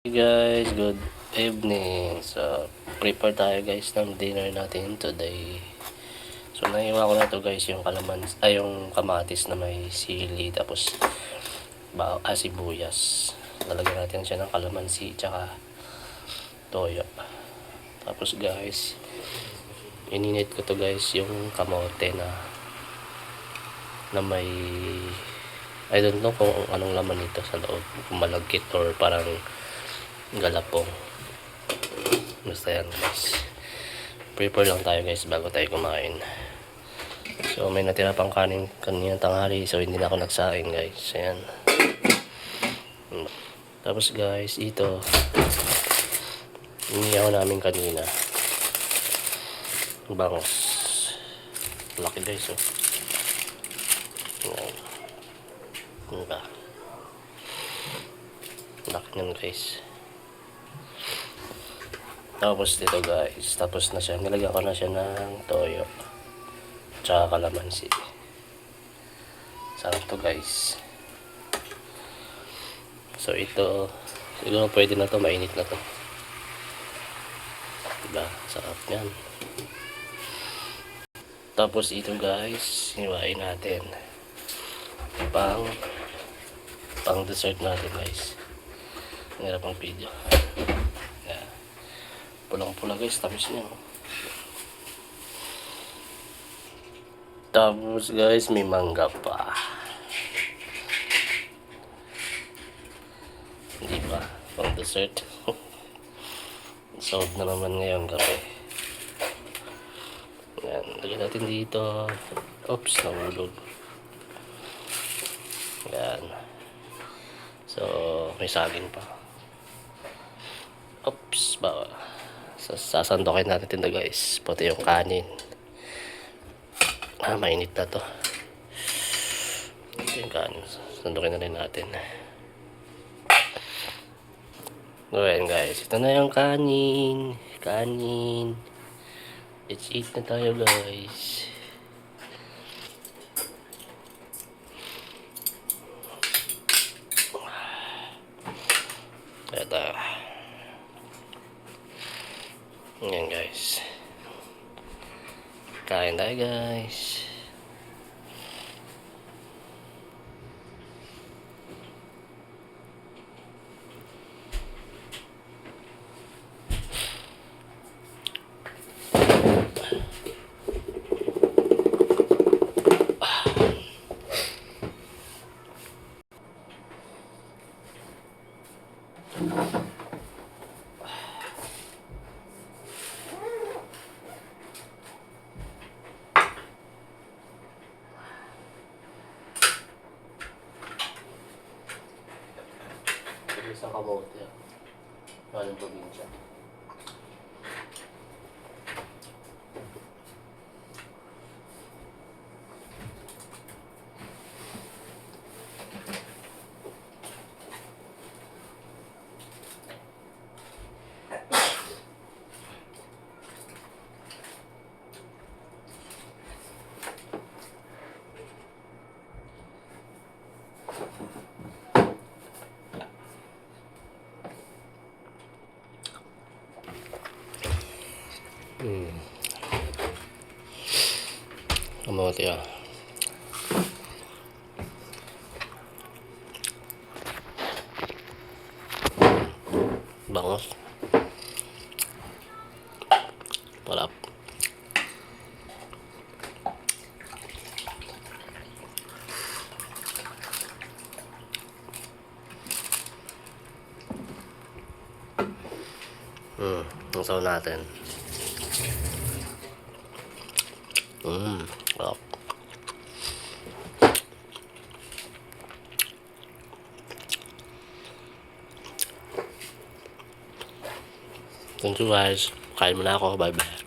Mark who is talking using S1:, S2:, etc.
S1: Hey guys, good evening. So, prepare tayo guys ng dinner natin today. So, naiwa ko na to guys yung yung kamatis na may sili tapos sibuyas. Lalagyan natin siya ng kalamansi tsaka toyo. Tapos guys, ininit ko to guys yung kamote na may I don't know kung anong laman nito sa loob, kung malagkit or parang galapong. Basta yan guys, prepare lang tayo guys bago tayo kumain. So may natira pang kanin kanina tanghali, so hindi na ako nagsaing guys. Ayan. Tapos guys, ito iniyaw namin kanina, bangos, laki guys oh. Ayan. Diba? Laki nyan guys. Tapos dito guys, tapos na siya, nilagyan ko na siya ng toyo tsaka kalamansi. Sarap to guys. So ito siguro pwede na to, mainit na to, diba? Sarap yan. Tapos ito guys, hiwain natin pang dessert natin guys. Hirap ang video. Yan. Pulang-pula guys, tapos niya. Tapos guys, may mangga pa. Hindi ba? Pang dessert. Solve na naman ngayong gabi. Yan. Lagyan natin dito. Oops, nahulog. Yan. So, may saging pa. Oops, bawa. Sasandokin natin ito guys. Pati yung kanin. Mainit na to. Ito yung kanin. Sandokin na rin natin. Ayan guys. Ito na yung kanin. Kanin. Let's eat na tayo guys. Ito. Ayan guys. Kain tayo guys. Isang kamote. Galing probinsya. Kamote ah. Bangos. Palap. Nasaw natin. Wow. Thank you guys. Kain muna ako. Bye bye.